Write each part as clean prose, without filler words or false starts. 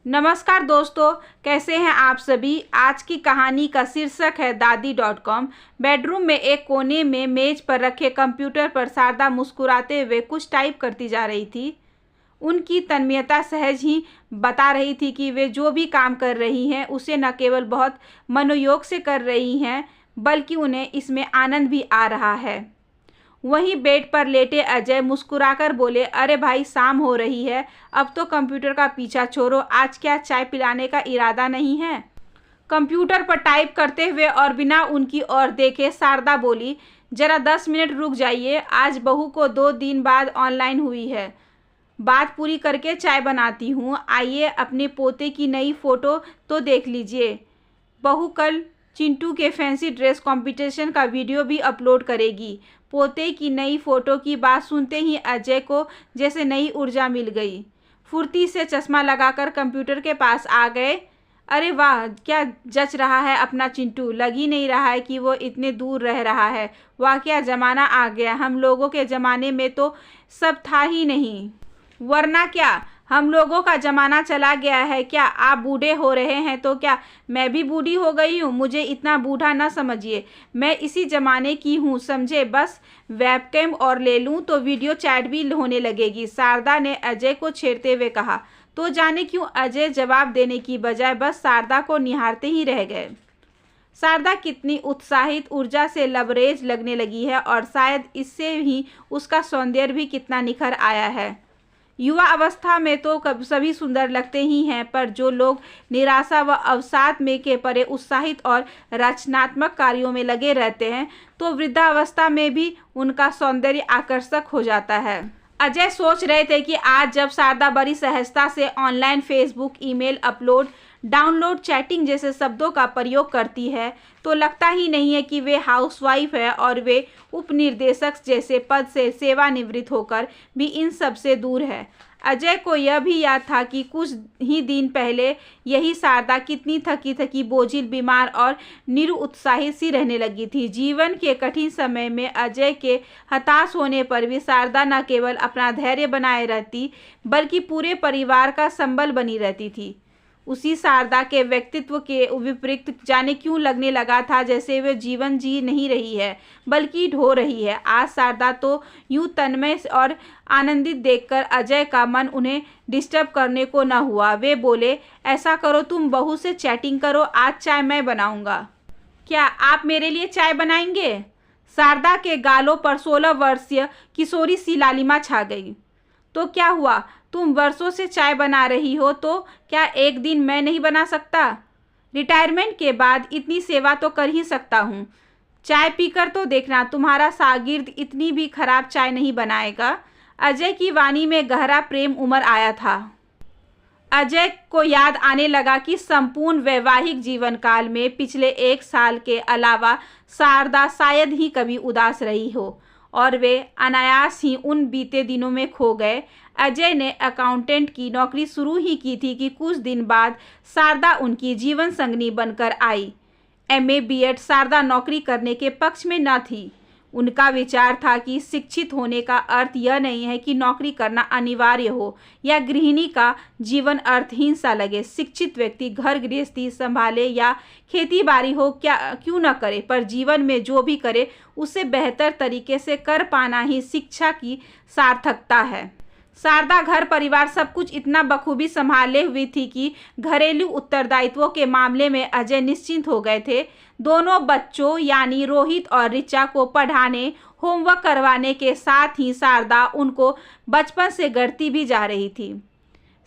नमस्कार दोस्तों, कैसे हैं आप सभी। आज की कहानी का शीर्षक है दादी.com। बेडरूम में एक कोने में मेज पर रखे कंप्यूटर पर शारदा मुस्कुराते हुए कुछ टाइप करती जा रही थी। उनकी तन्मयता सहज ही बता रही थी कि वे जो भी काम कर रही हैं उसे न केवल बहुत मनोयोग से कर रही हैं बल्कि उन्हें इसमें आनंद भी आ रहा है। वहीं बेड पर लेटे अजय मुस्कुराकर बोले, अरे भाई, शाम हो रही है, अब तो कंप्यूटर का पीछा छोड़ो। आज क्या चाय पिलाने का इरादा नहीं है। कंप्यूटर पर टाइप करते हुए और बिना उनकी ओर देखे शारदा बोली, जरा 10 मिनट रुक जाइए, आज बहू को 2 दिन बाद ऑनलाइन हुई है। बात पूरी करके चाय बनाती हूँ। आइए अपने पोते की नई फ़ोटो तो देख लीजिए। बहू कल चिंटू के फैंसी ड्रेस कंपटीशन का वीडियो भी अपलोड करेगी। पोते की नई फ़ोटो की बात सुनते ही अजय को जैसे नई ऊर्जा मिल गई। फुर्ती से चश्मा लगाकर कंप्यूटर के पास आ गए। अरे वाह, क्या जच रहा है अपना चिंटू। लग ही नहीं रहा है कि वो इतने दूर रह रहा है। वाह, क्या ज़माना आ गया। हम लोगों के ज़माने में तो सब था ही नहीं। वरना क्या, हम लोगों का ज़माना चला गया है क्या। आप बूढ़े हो रहे हैं तो क्या मैं भी बूढ़ी हो गई हूँ। मुझे इतना बूढ़ा न समझिए, मैं इसी ज़माने की हूँ, समझे। बस वेबकैम और ले लूँ तो वीडियो चैट भी होने लगेगी, शारदा ने अजय को छेड़ते हुए कहा। तो जाने क्यों अजय जवाब देने की बजाय बस शारदा को निहारते ही रह गए। शारदा कितनी उत्साहित, ऊर्जा से लबरेज लगने लगी है और शायद इससे ही उसका सौंदर्य भी कितना निखर आया है। युवा अवस्था में तो सभी सुंदर लगते ही हैं, पर जो लोग निराशा व अवसाद में के परे उत्साहित और रचनात्मक कार्यों में लगे रहते हैं तो वृद्धावस्था में भी उनका सौंदर्य आकर्षक हो जाता है। अजय सोच रहे थे कि आज जब शारदा बड़ी सहजता से online Facebook, email upload, download, chatting जैसे शब्दों का प्रयोग करती है तो लगता ही नहीं है कि वे हाउसवाइफ है और वे उपनिर्देशक जैसे पद से सेवानिवृत्त होकर भी इन सब से दूर है। अजय को यह भी याद था कि कुछ ही दिन पहले यही शारदा कितनी थकी थकी, बोझिल, बीमार और निरुत्साहित सी रहने लगी थी। जीवन के कठिन समय में अजय के हताश होने पर भी शारदा न केवल अपना धैर्य बनाए रहती बल्कि पूरे परिवार का संबल बनी रहती थी। उसी शारदा के व्यक्तित्व के विपरीत जाने क्यों लगने लगा था जैसे वे जीवन जी नहीं रही है बल्कि ढो रही है। आज शारदा तो यूं तन्मय और आनंदित देखकर अजय का मन उन्हें डिस्टर्ब करने को न हुआ। वे बोले, ऐसा करो, तुम बहू से चैटिंग करो, आज चाय मैं बनाऊंगा। क्या आप मेरे लिए चाय बनाएंगे। शारदा के गालों पर 16 वर्षीय किशोरी सी लालिमा छा गई। तो क्या हुआ, तुम वर्षों से चाय बना रही हो तो क्या एक दिन मैं नहीं बना सकता। रिटायरमेंट के बाद इतनी सेवा तो कर ही सकता हूँ। चाय पीकर तो देखना, तुम्हारा शागिर्द इतनी भी खराब चाय नहीं बनाएगा। अजय की वाणी में गहरा प्रेम उमड़ आया था। अजय को याद आने लगा कि संपूर्ण वैवाहिक जीवन काल में पिछले 1 साल के अलावा शारदा शायद ही कभी उदास रही हो और वे अनायास ही उन बीते दिनों में खो गए। अजय ने अकाउंटेंट की नौकरी शुरू ही की थी कि कुछ दिन बाद शारदा उनकी जीवन संगनी बनकर आई। MA B.Ed शारदा नौकरी करने के पक्ष में न थी। उनका विचार था कि शिक्षित होने का अर्थ यह नहीं है कि नौकरी करना अनिवार्य हो या गृहिणी का जीवन अर्थहीन सा लगे। शिक्षित व्यक्ति घर गृहस्थी संभाले या खेती बाड़ी हो क्या क्यों न करे, पर जीवन में जो भी करे उसे बेहतर तरीके से कर पाना ही शिक्षा की सार्थकता है। शारदा घर परिवार सब कुछ इतना बखूबी संभाले हुई थी कि घरेलू उत्तरदायित्वों के मामले में अजय निश्चिंत हो गए थे। दोनों बच्चों यानी रोहित और ऋचा को पढ़ाने, होमवर्क करवाने के साथ ही शारदा उनको बचपन से गढ़ती भी जा रही थी।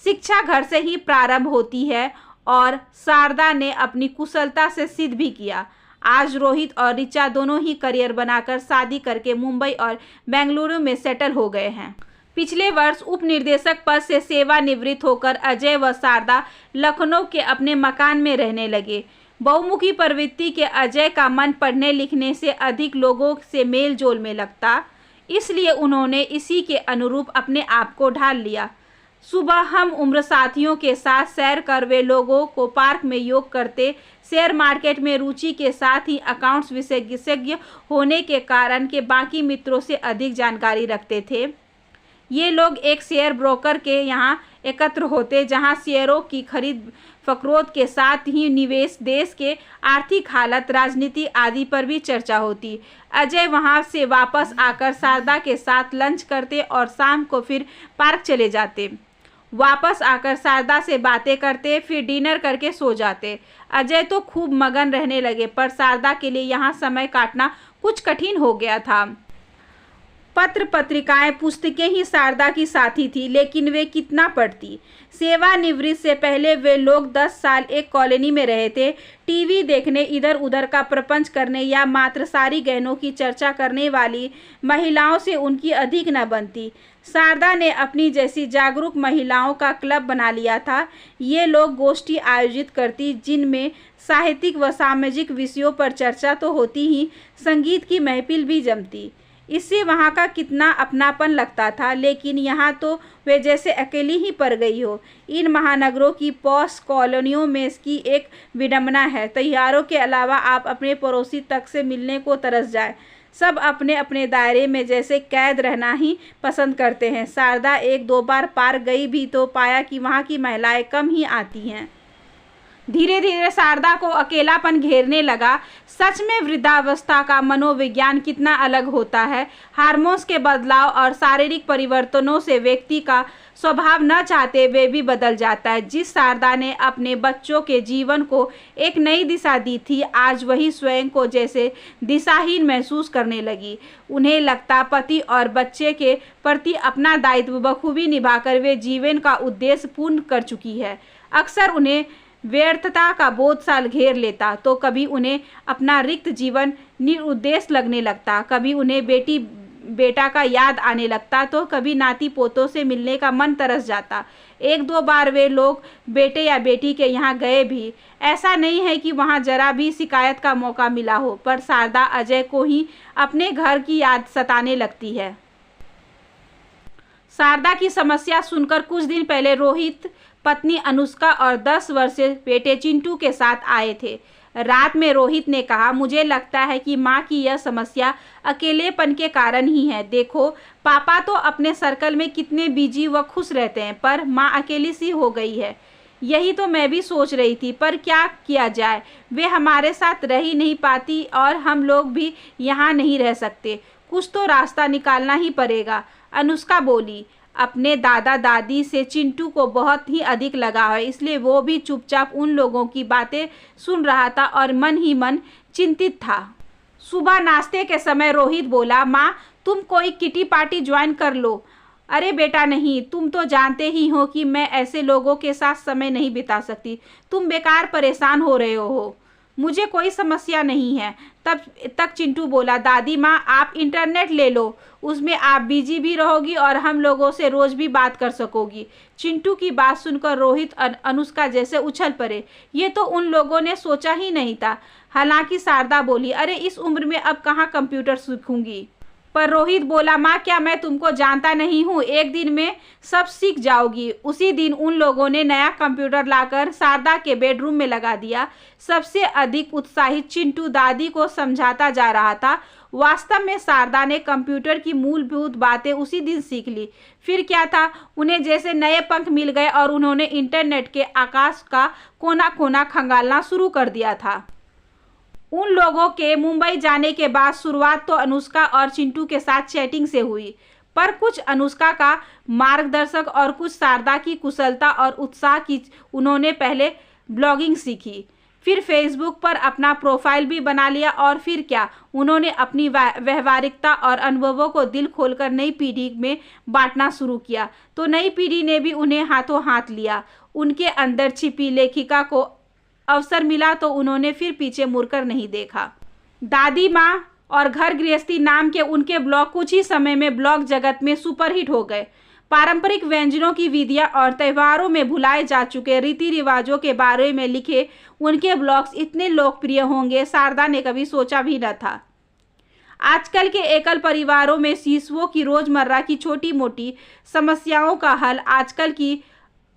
शिक्षा घर से ही प्रारंभ होती है और शारदा ने अपनी कुशलता से सिद्ध भी किया। आज रोहित और ऋचा दोनों ही करियर बनाकर शादी करके मुंबई और बेंगलुरु में सेटल हो गए हैं। पिछले वर्ष उपनिर्देशक पद से सेवानिवृत्त होकर अजय व शारदा लखनऊ के अपने मकान में रहने लगे। बहुमुखी प्रवृत्ति के अजय का मन पढ़ने लिखने से अधिक लोगों से मेल जोल में लगता, इसलिए उन्होंने इसी के अनुरूप अपने आप को ढाल लिया। सुबह हम उम्र साथियों के साथ सैर कर वे लोगों को पार्क में योग करते, शेयर मार्केट में रुचि के साथ ही अकाउंट्स विशेषज्ञ होने के कारण के बाकी मित्रों से अधिक जानकारी रखते थे। ये लोग एक शेयर ब्रोकर के यहाँ एकत्र होते, जहां शेयरों की खरीद फरोख्त के साथ ही निवेश, देश के आर्थिक हालत, राजनीति आदि पर भी चर्चा होती। अजय वहां से वापस आकर शारदा के साथ लंच करते और शाम को फिर पार्क चले जाते। वापस आकर शारदा से बातें करते, फिर डिनर करके सो जाते। अजय तो खूब मगन रहने लगे, पर शारदा के लिए यहाँ समय काटना कुछ कठिन हो गया था। पत्र पत्रिकाएं, पुस्तकें ही शारदा की साथी थी, लेकिन वे कितना पढ़ती। सेवानिवृत्ति से पहले वे लोग 10 साल एक कॉलोनी में रहे थे। टीवी देखने, इधर उधर का प्रपंच करने या मात्र सारी गहनों की चर्चा करने वाली महिलाओं से उनकी अधिक न बनती। शारदा ने अपनी जैसी जागरूक महिलाओं का क्लब बना लिया था। ये लोग गोष्ठी आयोजित करती, जिनमें साहित्यिक व सामाजिक विषयों पर चर्चा तो होती ही, संगीत की महफिल भी जमती। इससे वहाँ का कितना अपनापन लगता था, लेकिन यहाँ तो वे जैसे अकेली ही पड़ गई हो। इन महानगरों की पॉश कॉलोनियों में इसकी एक विडंबना है। त्योहारों के अलावा आप अपने पड़ोसी तक से मिलने को तरस जाए। सब अपने अपने दायरे में जैसे कैद रहना ही पसंद करते हैं। शारदा 1-2 बार पार्क गई भी तो पाया कि वहाँ की महिलाएं कम ही आती हैं। धीरे धीरे शारदा को अकेलापन घेरने लगा। सच में वृद्धावस्था का मनोविज्ञान कितना अलग होता है। हार्मोन्स के बदलाव और शारीरिक परिवर्तनों से व्यक्ति का स्वभाव न चाहते वे भी बदल जाता है। जिस शारदा ने अपने बच्चों के जीवन को एक नई दिशा दी थी, आज वही स्वयं को जैसे दिशाहीन महसूस करने लगी। उन्हें लगता पति और बच्चे के प्रति अपना दायित्व बखूबी निभाकर वे जीवन का उद्देश्य पूर्ण कर चुकी है। अक्सर उन्हें व्यर्थता का बोझ साल घेर लेता, तो कभी उन्हें अपना रिक्त जीवन निरुद्देश्य लगने लगता, कभी उन्हें बेटा का याद आने लगता, तो कभी नाती पोतों से मिलने का मन तरस जाता। 1-2 बार वे लोग बेटे या बेटी के यहाँ गए भी। ऐसा नहीं है कि वहाँ जरा भी शिकायत का मौका मिला हो, पर शारदा अजय को ही अपने घर की याद सताने लगती है। शारदा की समस्या सुनकर कुछ दिन पहले रोहित पत्नी अनुष्का और 10 वर्षीय बेटे चिंटू के साथ आए थे। रात में रोहित ने कहा, मुझे लगता है कि माँ की यह समस्या अकेलेपन के कारण ही है। देखो, पापा तो अपने सर्कल में कितने बिजी व खुश रहते हैं, पर माँ अकेली सी हो गई है। यही तो मैं भी सोच रही थी, पर क्या किया जाए, वे हमारे साथ रह ही नहीं पाती और हम लोग भी यहाँ नहीं रह सकते। कुछ तो रास्ता निकालना ही पड़ेगा। अनुष्का बोली। अपने दादा दादी से चिंटू को बहुत ही अधिक लगाव है, इसलिए वो भी चुपचाप उन लोगों की बातें सुन रहा था और मन ही मन चिंतित था। सुबह नाश्ते के समय रोहित बोला, माँ तुम कोई किटी पार्टी ज्वाइन कर लो। अरे बेटा नहीं, तुम तो जानते ही हो कि मैं ऐसे लोगों के साथ समय नहीं बिता सकती। तुम बेकार परेशान हो रहे हो। मुझे कोई समस्या नहीं है। तब तक चिंटू बोला, दादी माँ आप इंटरनेट ले लो, उसमें आप बिजी भी रहोगी और हम लोगों से रोज भी बात कर सकोगी। चिंटू की बात सुनकर रोहित और अनुष्का जैसे उछल पड़े। ये तो उन लोगों ने सोचा ही नहीं था। हालांकि शारदा बोली, अरे इस उम्र में अब कहाँ कंप्यूटर सीखूंगी। पर रोहित बोला, माँ क्या मैं तुमको जानता नहीं हूँ, एक दिन में सब सीख जाओगी। उसी दिन उन लोगों ने नया कंप्यूटर लाकर शारदा के बेडरूम में लगा दिया। सबसे अधिक उत्साहित चिंटू दादी को समझाता जा रहा था। वास्तव में शारदा ने कंप्यूटर की मूलभूत बातें उसी दिन सीख ली। फिर क्या था, उन्हें जैसे नए पंख मिल गए और उन्होंने इंटरनेट के आकाश का कोना कोना खंगालना शुरू कर दिया था। उन लोगों के मुंबई जाने के बाद शुरुआत तो अनुष्का और चिंटू के साथ चैटिंग से हुई, पर कुछ अनुष्का का मार्गदर्शक और कुछ शारदा की कुशलता और उत्साह की उन्होंने पहले ब्लॉगिंग सीखी, फिर फेसबुक पर अपना प्रोफाइल भी बना लिया और फिर क्या, उन्होंने अपनी व्यवहारिकता और अनुभवों को दिल खोलकर नई पीढ़ी में बांटना शुरू किया, तो नई पीढ़ी ने भी उन्हें हाथों हाथ लिया। उनके अंदर छिपी लेखिका को अवसर मिला तो उन्होंने फिर पीछे मुड़कर नहीं देखा। दादी माँ और घर गृहस्थी नाम के उनके ब्लॉग कुछ ही समय में ब्लॉग जगत में सुपरहिट हो गए। पारंपरिक व्यंजनों की विधियाँ और त्योहारों में भुलाए जा चुके रीति रिवाजों के बारे में लिखे उनके ब्लॉग्स इतने लोकप्रिय होंगे, शारदा ने कभी सोचा भी न था। आजकल के एकल परिवारों में शिशुओं की रोजमर्रा की छोटी मोटी समस्याओं का हल आजकल की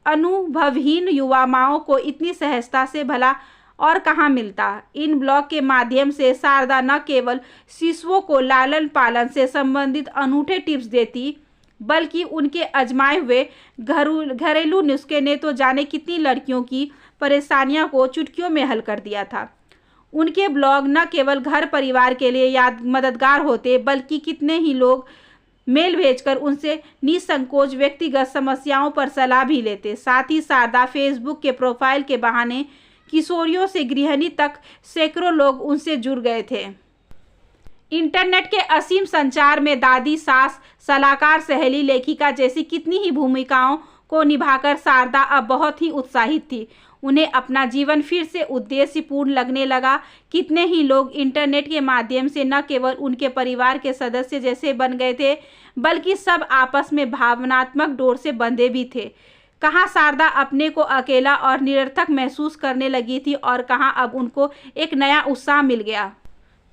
अनुभवहीन युवा माओं को इतनी सहजता से भला और कहाँ मिलता। इन ब्लॉग के माध्यम से शारदा न केवल शिशुओं को लालन पालन से संबंधित अनूठे टिप्स देती, बल्कि उनके आजमाए हुए घरेलू नुस्खे ने तो जाने कितनी लड़कियों की परेशानियों को चुटकियों में हल कर दिया था। उनके ब्लॉग न केवल घर परिवार के लिए मददगार होते, बल्कि कितने ही लोग मेल भेजकर उनसे निसंकोच व्यक्तिगत समस्याओं पर सलाह भी लेते। साथ ही शारदा फेसबुक के प्रोफाइल के बहाने किशोरियों से गृहिणी तक सैकड़ों लोग उनसे जुड़ गए थे। इंटरनेट के असीम संचार में दादी, सास, सलाहकार, सहेली, लेखिका जैसी कितनी ही भूमिकाओं को निभाकर शारदा अब बहुत ही उत्साहित थी। उन्हें अपना जीवन फिर से उद्देश्यपूर्ण लगने लगा। कितने ही लोग इंटरनेट के माध्यम से न केवल उनके परिवार के सदस्य जैसे बन गए थे, बल्कि सब आपस में भावनात्मक डोर से बंधे भी थे। कहाँ शारदा अपने को अकेला और निरर्थक महसूस करने लगी थी और कहाँ अब उनको एक नया उत्साह मिल गया।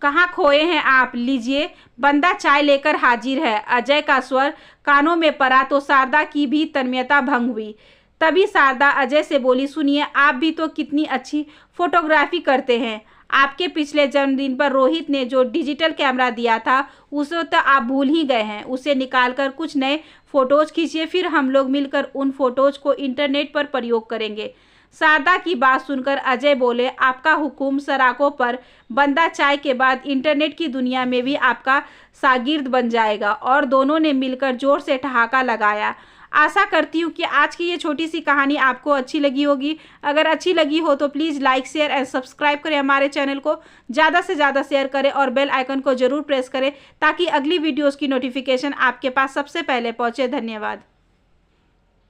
कहाँ खोए हैं आप? लीजिए, बंदा चाय लेकर हाजिर है। अजय का स्वर कानों में पड़ा तो शारदा की भी तन्मयता भंग हुई। तभी शारदा अजय से बोली, सुनिए, आप भी तो कितनी अच्छी फोटोग्राफी करते हैं। आपके पिछले जन्मदिन पर रोहित ने जो डिजिटल कैमरा दिया था उसे तो आप भूल ही गए हैं। उसे निकालकर कुछ नए फोटोज खींचिए, फिर हम लोग मिलकर उन फोटोज को इंटरनेट पर प्रयोग करेंगे। शारदा की बात सुनकर अजय बोले, आपका हुक्म सराखों पर। बंदा चाय के बाद इंटरनेट की दुनिया में भी आपका शागिर्द बन जाएगा। और दोनों ने मिलकर जोर से ठहाका लगाया। आशा करती हूँ कि आज की ये छोटी सी कहानी आपको अच्छी लगी होगी। अगर अच्छी लगी हो तो please like, share and subscribe करें। हमारे चैनल को ज़्यादा से ज़्यादा शेयर करें और बेल आइकन को ज़रूर प्रेस करें ताकि अगली वीडियोज़ की नोटिफिकेशन आपके पास सबसे पहले पहुँचे। धन्यवाद।